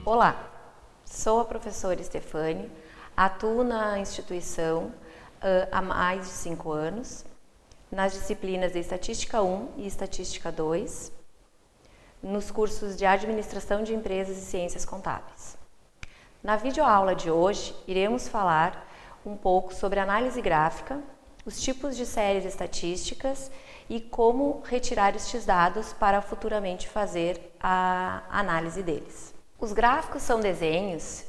Olá, sou a professora Stefane, atuo na instituição há mais de 5 anos, nas disciplinas de Estatística 1 e Estatística 2, nos cursos de Administração de Empresas e Ciências Contábeis. Na videoaula de hoje, iremos falar um pouco sobre análise gráfica, os tipos de séries estatísticas e como retirar estes dados para futuramente fazer a análise deles. Os gráficos são desenhos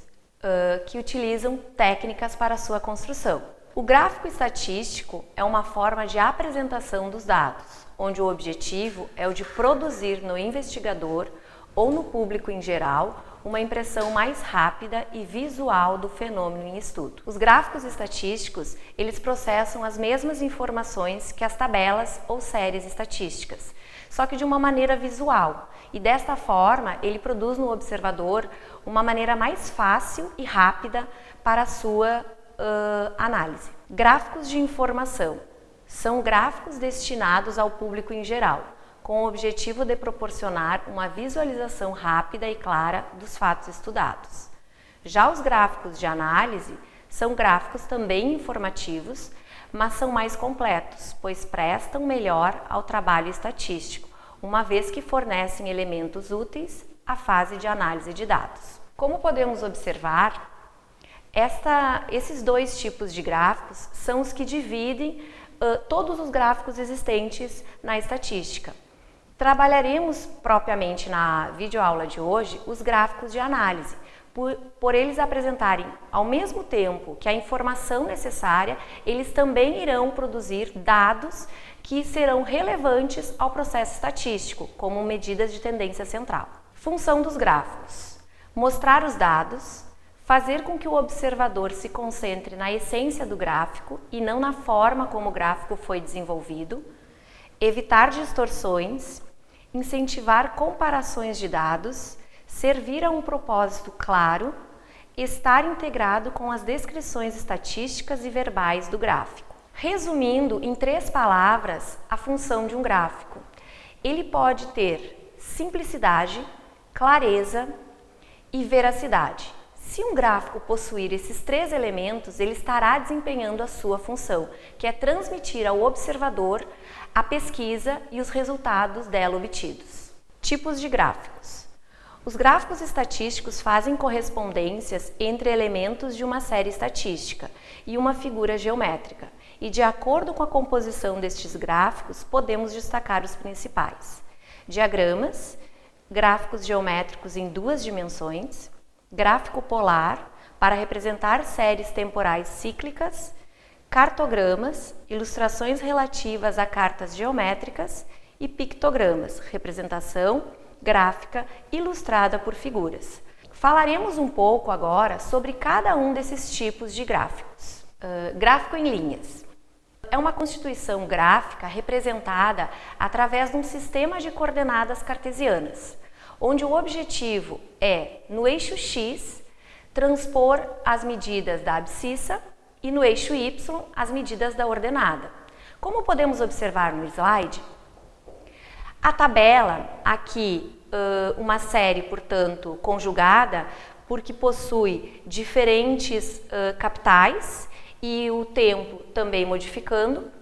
que utilizam técnicas para sua construção. O gráfico estatístico é uma forma de apresentação dos dados, onde o objetivo é o de produzir no investigador ou no público em geral uma impressão mais rápida e visual do fenômeno em estudo. Os gráficos estatísticos, eles processam as mesmas informações que as tabelas ou séries estatísticas, só que de uma maneira visual, e desta forma ele produz no observador uma maneira mais fácil e rápida para a sua análise. Gráficos de informação são gráficos destinados ao público em geral, com o objetivo de proporcionar uma visualização rápida e clara dos fatos estudados. Já os gráficos de análise são gráficos também informativos, mas são mais completos, pois prestam melhor ao trabalho estatístico, uma vez que fornecem elementos úteis à fase de análise de dados. Como podemos observar, esses dois tipos de gráficos são os que dividem todos os gráficos existentes na estatística. Trabalharemos propriamente na videoaula de hoje os gráficos de análise, por eles apresentarem ao mesmo tempo que a informação necessária, eles também irão produzir dados que serão relevantes ao processo estatístico, como medidas de tendência central. Função dos gráficos: mostrar os dados, fazer com que o observador se concentre na essência do gráfico e não na forma como o gráfico foi desenvolvido, evitar distorções, incentivar comparações de dados, servir a um propósito claro, estar integrado com as descrições estatísticas e verbais do gráfico. Resumindo em 3 palavras a função de um gráfico, ele pode ter simplicidade, clareza e veracidade. Se um gráfico possuir esses 3 elementos, ele estará desempenhando a sua função, que é transmitir ao observador a pesquisa e os resultados dela obtidos. Tipos de gráficos. Os gráficos estatísticos fazem correspondências entre elementos de uma série estatística e uma figura geométrica, e de acordo com a composição destes gráficos, podemos destacar os principais: diagramas, gráficos geométricos em 2 dimensões, gráfico polar, para representar séries temporais cíclicas, cartogramas, ilustrações relativas a cartas geométricas, e pictogramas, representação gráfica ilustrada por figuras. Falaremos um pouco agora sobre cada um desses tipos de gráficos. Gráfico em linhas. É uma constituição gráfica representada através de um sistema de coordenadas cartesianas, onde o objetivo é, no eixo X, transpor as medidas da abscissa e no eixo Y, as medidas da ordenada. Como podemos observar no slide, a tabela aqui, uma série, portanto, conjugada, porque possui diferentes capitais e o tempo também modificando,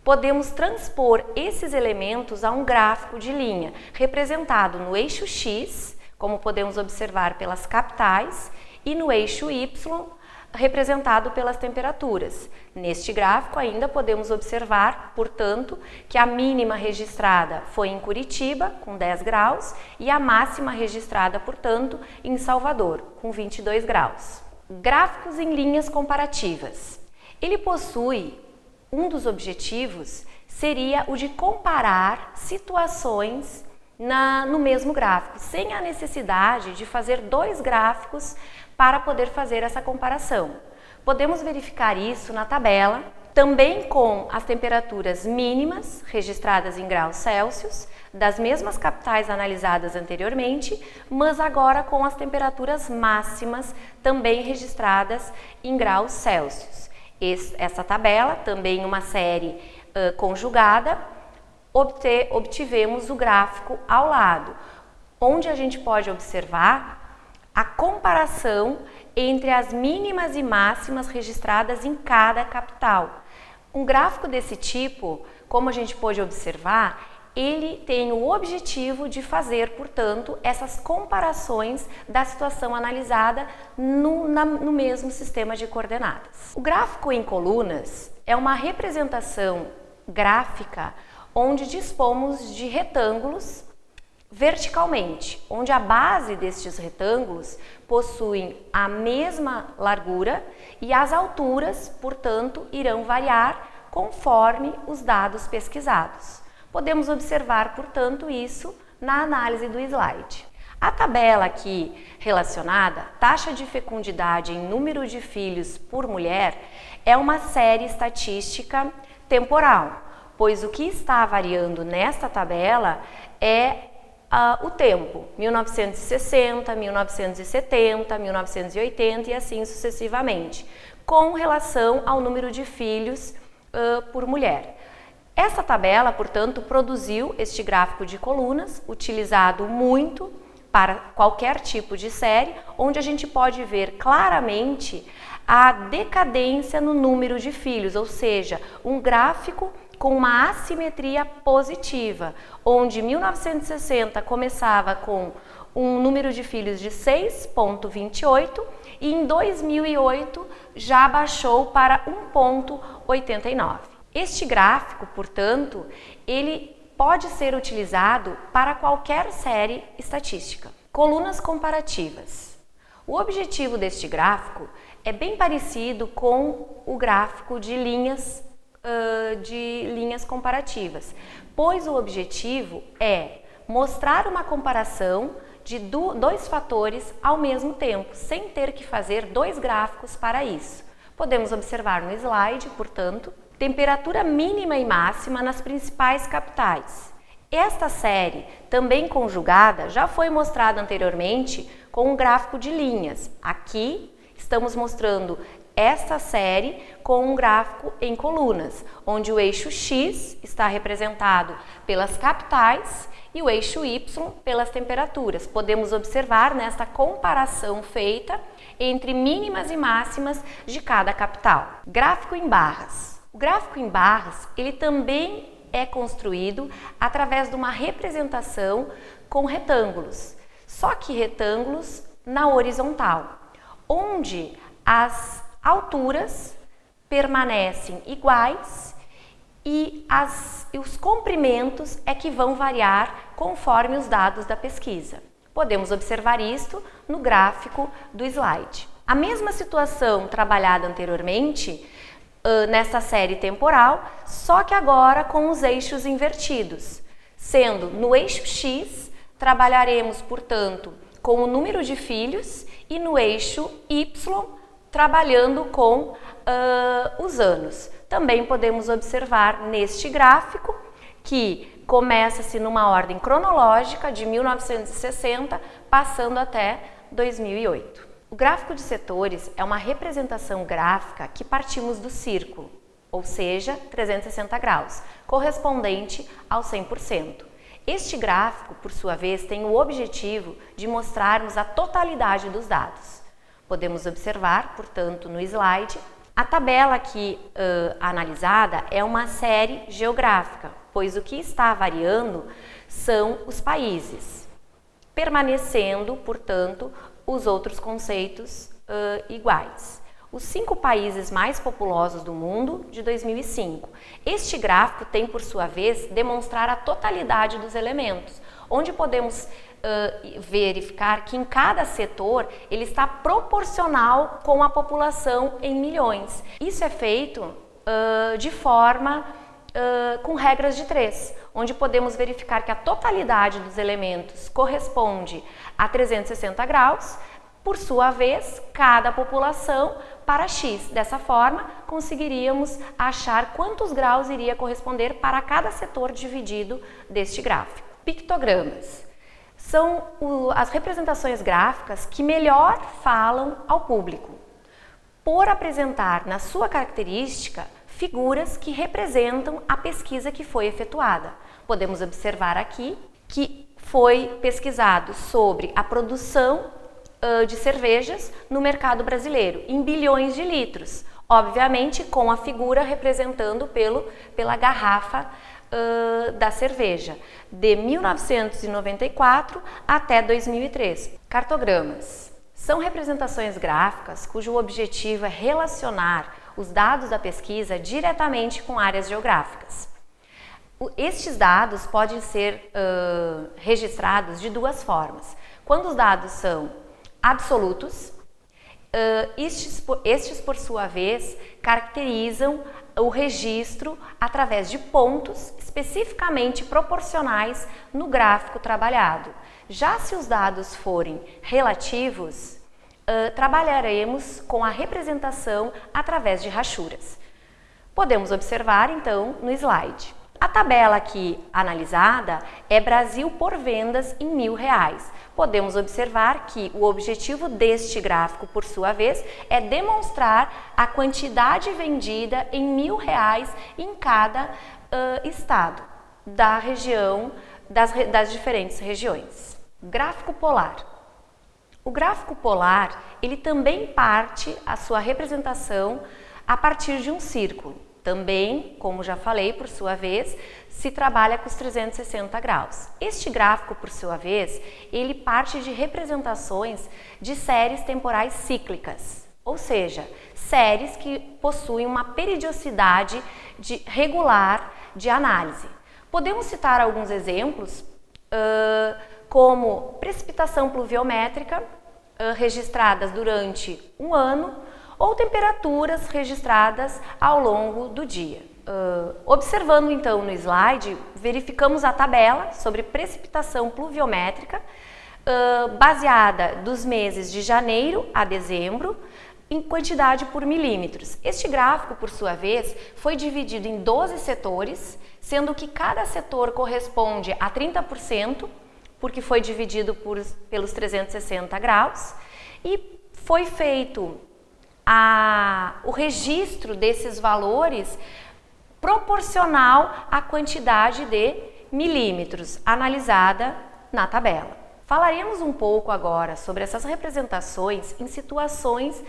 podemos transpor esses elementos a um gráfico de linha, representado no eixo X, como podemos observar pelas capitais, e no eixo Y, representado pelas temperaturas. Neste gráfico ainda podemos observar, portanto, que a mínima registrada foi em Curitiba, com 10 graus, e a máxima registrada, portanto, em Salvador, com 22 graus. Gráficos em linhas comparativas. Ele possui um dos objetivos seria o de comparar situações no mesmo gráfico, sem a necessidade de fazer 2 gráficos para poder fazer essa comparação. Podemos verificar isso na tabela, também com as temperaturas mínimas registradas em graus Celsius, das mesmas capitais analisadas anteriormente, mas agora com as temperaturas máximas também registradas em graus Celsius. Essa tabela, também uma série conjugada, obtivemos o gráfico ao lado, onde a gente pode observar a comparação entre as mínimas e máximas registradas em cada capital. Um gráfico desse tipo, como a gente pôde observar, ele tem o objetivo de fazer, portanto, essas comparações da situação analisada no mesmo sistema de coordenadas. O gráfico em colunas é uma representação gráfica onde dispomos de retângulos verticalmente, onde a base destes retângulos possuem a mesma largura e as alturas, portanto, irão variar conforme os dados pesquisados. Podemos observar, portanto, isso na análise do slide. A tabela aqui relacionada, taxa de fecundidade em número de filhos por mulher, é uma série estatística temporal, pois o que está variando nesta tabela é o tempo, 1960, 1970, 1980 e assim sucessivamente, com relação ao número de filhos por mulher. Essa tabela, portanto, produziu este gráfico de colunas, utilizado muito para qualquer tipo de série, onde a gente pode ver claramente a decadência no número de filhos, ou seja, um gráfico com uma assimetria positiva, onde 1960 começava com um número de filhos de 6,28 e em 2008 já baixou para 1,89. Este gráfico, portanto, ele pode ser utilizado para qualquer série estatística. Colunas comparativas. O objetivo deste gráfico é bem parecido com o gráfico de linhas comparativas, pois o objetivo é mostrar uma comparação de dois fatores ao mesmo tempo, sem ter que fazer dois gráficos para isso. Podemos observar no slide, portanto, temperatura mínima e máxima nas principais capitais. Esta série, também conjugada, já foi mostrada anteriormente com um gráfico de linhas. Aqui estamos mostrando esta série com um gráfico em colunas, onde o eixo X está representado pelas capitais e o eixo Y pelas temperaturas. Podemos observar nesta comparação feita entre mínimas e máximas de cada capital. Gráfico em barras. O gráfico em barras, ele também é construído através de uma representação com retângulos, só que retângulos na horizontal, onde as alturas permanecem iguais e os comprimentos é que vão variar conforme os dados da pesquisa. Podemos observar isto no gráfico do slide. A mesma situação trabalhada anteriormente nesta série temporal, só que agora com os eixos invertidos, sendo no eixo X trabalharemos, portanto, com o número de filhos e no eixo Y trabalhando com os anos. Também podemos observar neste gráfico que começa-se numa ordem cronológica de 1960, passando até 2008. O gráfico de setores é uma representação gráfica que partimos do círculo, ou seja, 360 graus, correspondente ao 100%. Este gráfico, por sua vez, tem o objetivo de mostrarmos a totalidade dos dados. Podemos observar, portanto, no slide, a tabela aqui analisada é uma série geográfica, pois o que está variando são os países, permanecendo, portanto, os outros conceitos iguais. Os 5 países mais populosos do mundo de 2005. Este gráfico tem, por sua vez, demonstrar a totalidade dos elementos, onde podemos verificar que em cada setor ele está proporcional com a população em milhões. Isso é feito de forma com regras de 3, onde podemos verificar que a totalidade dos elementos corresponde a 360 graus, por sua vez, cada população para X. Dessa forma, conseguiríamos achar quantos graus iria corresponder para cada setor dividido deste gráfico. Pictogramas são as representações gráficas que melhor falam ao público, por apresentar na sua característica figuras que representam a pesquisa que foi efetuada. Podemos observar aqui que foi pesquisado sobre a produção de cervejas no mercado brasileiro, em bilhões de litros, obviamente com a figura representando pela garrafa da cerveja, de 1994 até 2003. Cartogramas são representações gráficas cujo objetivo é relacionar os dados da pesquisa diretamente com áreas geográficas. Estes dados podem ser registrados de duas formas. Quando os dados são absolutos, estes, por sua vez, caracterizam o registro através de pontos especificamente proporcionais no gráfico trabalhado. Já se os dados forem relativos, trabalharemos com a representação através de rachuras. Podemos observar, então, no slide. A tabela aqui analisada é Brasil por vendas em R$1.000. Podemos observar que o objetivo deste gráfico, por sua vez, é demonstrar a quantidade vendida em R$1.000 em cada estado da região, das diferentes regiões. Gráfico polar. O gráfico polar, ele também parte a sua representação a partir de um círculo. Também, como já falei, por sua vez, se trabalha com os 360 graus. Este gráfico, por sua vez, ele parte de representações de séries temporais cíclicas, ou seja, séries que possuem uma periodicidade regular de análise. Podemos citar alguns exemplos, como precipitação pluviométrica registradas durante um ano, ou temperaturas registradas ao longo do dia. Observando então no slide, verificamos a tabela sobre precipitação pluviométrica baseada dos meses de janeiro a dezembro em quantidade por milímetros. Este gráfico, por sua vez, foi dividido em 12 setores, sendo que cada setor corresponde a 30%, porque foi dividido pelos 360 graus, e foi feito o registro desses valores proporcional à quantidade de milímetros analisada na tabela. Falaremos um pouco agora sobre essas representações em situações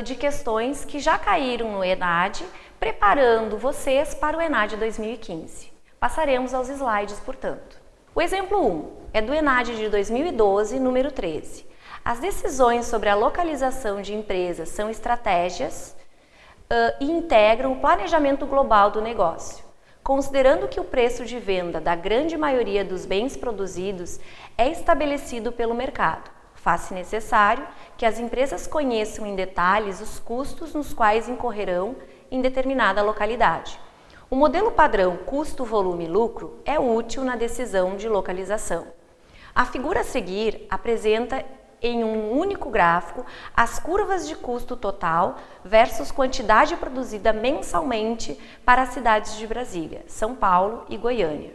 de questões que já caíram no ENAD, preparando vocês para o ENAD 2015. Passaremos aos slides, portanto. O exemplo 1 é do ENAD de 2012, número 13. As decisões sobre a localização de empresas são estratégias e integram o planejamento global do negócio. Considerando que o preço de venda da grande maioria dos bens produzidos é estabelecido pelo mercado, faz-se necessário que as empresas conheçam em detalhes os custos nos quais incorrerão em determinada localidade. O modelo padrão custo-volume-lucro é útil na decisão de localização. A figura a seguir apresenta em um único gráfico as curvas de custo total versus quantidade produzida mensalmente para as cidades de Brasília, São Paulo e Goiânia,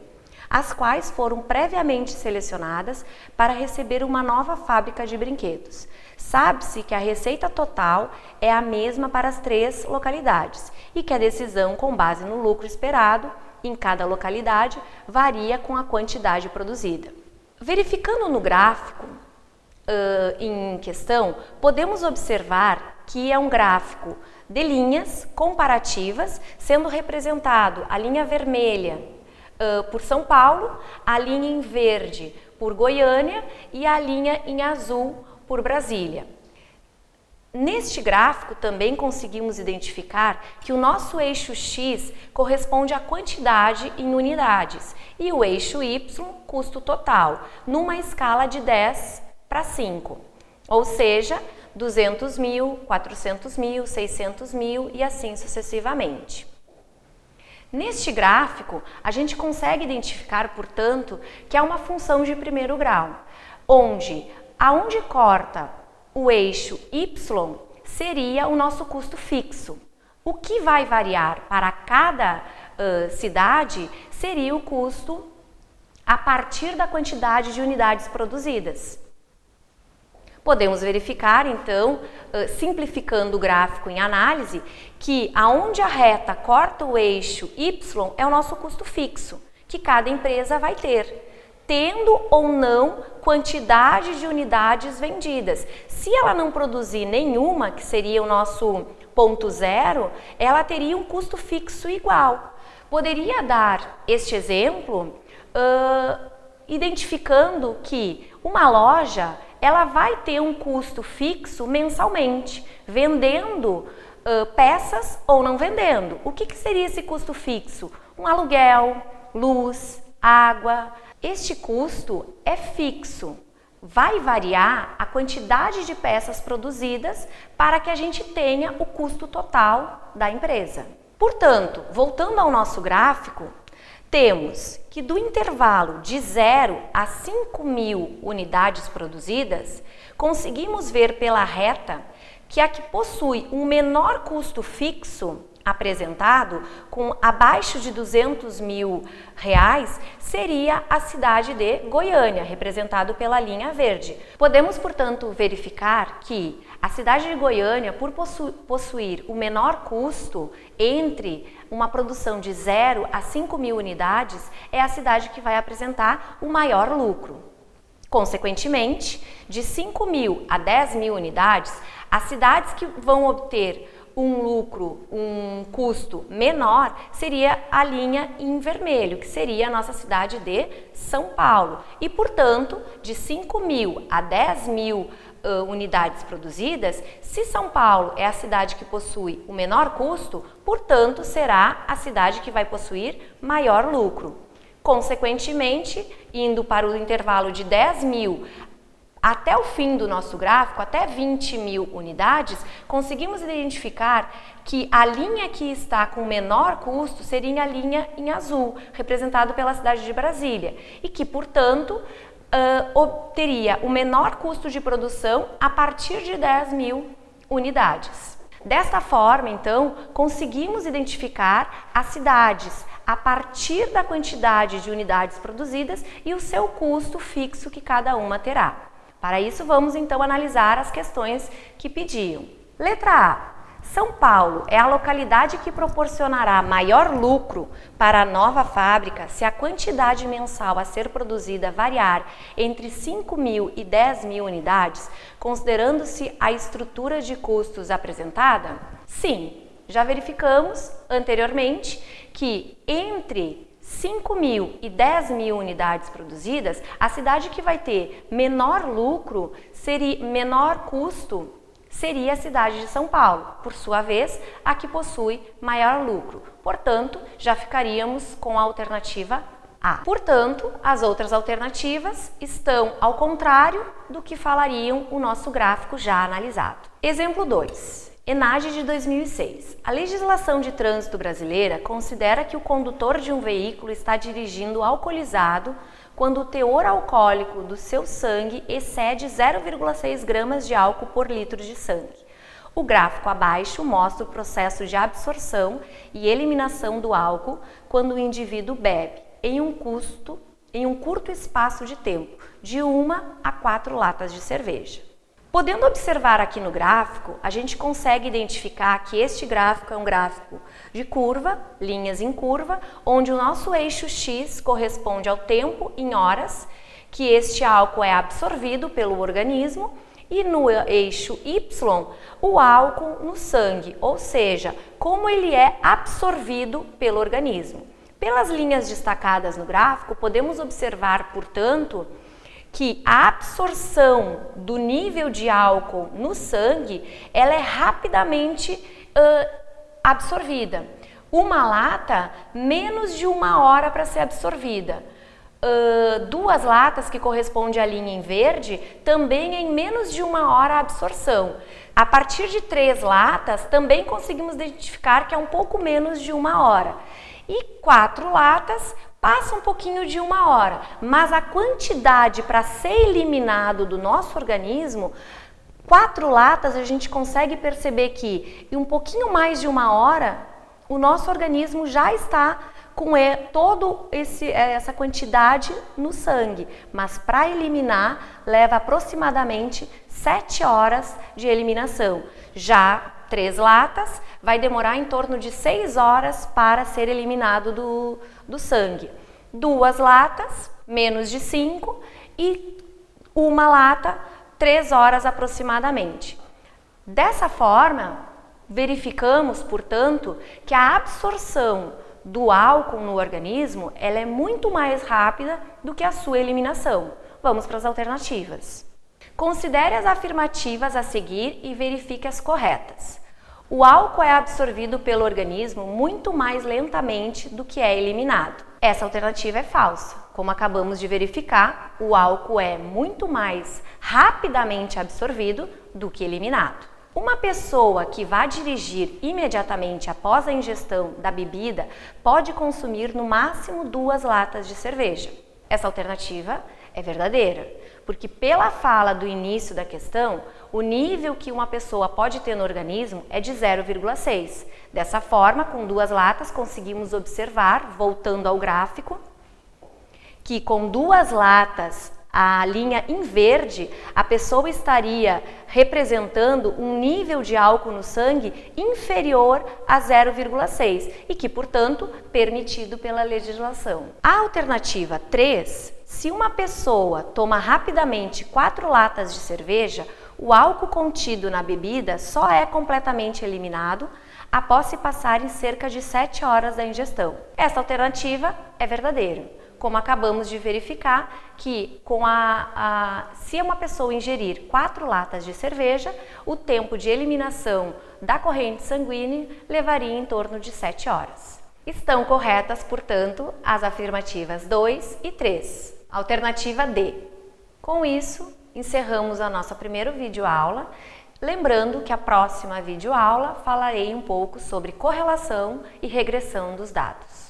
as quais foram previamente selecionadas para receber uma nova fábrica de brinquedos. Sabe-se que a receita total é a mesma para as três localidades e que a decisão com base no lucro esperado em cada localidade varia com a quantidade produzida. Verificando no gráfico em questão, podemos observar que é um gráfico de linhas comparativas, sendo representado a linha vermelha por São Paulo, a linha em verde por Goiânia e a linha em azul por Brasília. Neste gráfico também conseguimos identificar que o nosso eixo X corresponde à quantidade em unidades e o eixo Y, custo total, numa escala de 10 para 5, ou seja, 200 mil, 400 mil, 600 mil e assim sucessivamente. Neste gráfico, a gente consegue identificar, portanto, que é uma função de primeiro grau, onde aonde corta o eixo Y seria o nosso custo fixo. O que vai variar para cada cidade seria o custo a partir da quantidade de unidades produzidas. Podemos verificar, então, simplificando o gráfico em análise, que aonde a reta corta o eixo Y é o nosso custo fixo, que cada empresa vai ter. tendo ou não quantidade de unidades vendidas. Se ela não produzir nenhuma, que seria o nosso ponto zero, ela teria um custo fixo igual. Poderia dar este exemplo identificando que uma loja ela vai ter um custo fixo mensalmente, vendendo peças ou não vendendo. O que seria esse custo fixo? Um aluguel, luz, água. Este custo é fixo. Vai variar a quantidade de peças produzidas para que a gente tenha o custo total da empresa. Portanto, voltando ao nosso gráfico, temos que do intervalo de 0 a 5.000 unidades produzidas, conseguimos ver pela reta que a que possui um menor custo fixo apresentado, com abaixo de R$200.000, seria a cidade de Goiânia, representado pela linha verde. Podemos, portanto, verificar que a cidade de Goiânia, por possuir o menor custo entre uma produção de 0 a 5.000 unidades, é a cidade que vai apresentar o maior lucro. Consequentemente, de 5.000 a 10.000 unidades, as cidades que vão obter um lucro, um custo menor, seria a linha em vermelho, que seria a nossa cidade de São Paulo. E, portanto, de 5.000 a 10.000 unidades produzidas, se São Paulo é a cidade que possui o menor custo, portanto, será a cidade que vai possuir maior lucro. Consequentemente, indo para o intervalo de 10.000 até o fim do nosso gráfico, até 20.000 unidades, conseguimos identificar que a linha que está com menor custo seria a linha em azul, representado pela cidade de Brasília, e que, portanto, obteria o menor custo de produção a partir de 10.000 unidades. Desta forma, então, conseguimos identificar as cidades a partir da quantidade de unidades produzidas e o seu custo fixo que cada uma terá. Para isso, vamos então analisar as questões que pediam. Letra A. São Paulo é a localidade que proporcionará maior lucro para a nova fábrica se a quantidade mensal a ser produzida variar entre 5.000 e 10.000 unidades, considerando-se a estrutura de custos apresentada? Sim, já verificamos anteriormente que entre 5.000 e 10.000 unidades produzidas, a cidade que vai ter menor lucro, menor custo, seria a cidade de São Paulo, por sua vez, a que possui maior lucro. Portanto, já ficaríamos com a alternativa A. Portanto, as outras alternativas estão ao contrário do que falariam o nosso gráfico já analisado. Exemplo 2. ENADE de 2006. A legislação de trânsito brasileira considera que o condutor de um veículo está dirigindo alcoolizado quando o teor alcoólico do seu sangue excede 0,6 gramas de álcool por litro de sangue. O gráfico abaixo mostra o processo de absorção e eliminação do álcool quando o indivíduo bebe, em um curto espaço de tempo, de 1 a 4 latas de cerveja. Podendo observar aqui no gráfico, a gente consegue identificar que este gráfico é um gráfico de curva, linhas em curva, onde o nosso eixo X corresponde ao tempo em horas que este álcool é absorvido pelo organismo e no eixo Y, o álcool no sangue, ou seja, como ele é absorvido pelo organismo. Pelas linhas destacadas no gráfico, podemos observar, portanto, que a absorção do nível de álcool no sangue, ela é rapidamente absorvida. Uma lata, menos de 1 hora para ser absorvida. 2 latas, que corresponde à linha em verde, também em menos de 1 hora a absorção. A partir de 3 latas, também conseguimos identificar que é um pouco menos de 1 hora. E 4 latas, passa um pouquinho de 1 hora, mas a quantidade para ser eliminado do nosso organismo, 4 latas, a gente consegue perceber que em um pouquinho mais de 1 hora, o nosso organismo já está com toda essa quantidade no sangue, mas para eliminar leva aproximadamente 7 horas de eliminação. Já 3 latas vai demorar em torno de 6 horas para ser eliminado do sangue. 2 latas, menos de 5 e uma lata 3 horas aproximadamente. Dessa forma, verificamos, portanto, que a absorção do álcool no organismo ela é muito mais rápida do que a sua eliminação. Vamos para as alternativas. Considere as afirmativas a seguir e verifique as corretas. O álcool é absorvido pelo organismo muito mais lentamente do que é eliminado. Essa alternativa é falsa. Como acabamos de verificar, o álcool é muito mais rapidamente absorvido do que eliminado. Uma pessoa que vá dirigir imediatamente após a ingestão da bebida pode consumir no máximo 2 latas de cerveja. Essa alternativa é verdadeira, porque pela fala do início da questão, o nível que uma pessoa pode ter no organismo é de 0,6. Dessa forma, com 2 latas, conseguimos observar, voltando ao gráfico, que com 2 latas, a linha em verde, a pessoa estaria representando um nível de álcool no sangue inferior a 0,6 e que, portanto, permitido pela legislação. A alternativa 3, se uma pessoa toma rapidamente 4 latas de cerveja, o álcool contido na bebida só é completamente eliminado após se passar em cerca de 7 horas da ingestão. Essa alternativa é verdadeira. Como acabamos de verificar que se uma pessoa ingerir 4 latas de cerveja, o tempo de eliminação da corrente sanguínea levaria em torno de 7 horas. Estão corretas, portanto, as afirmativas 2 e 3. Alternativa D. Com isso, encerramos a nossa primeira videoaula. Lembrando que a próxima videoaula falarei um pouco sobre correlação e regressão dos dados.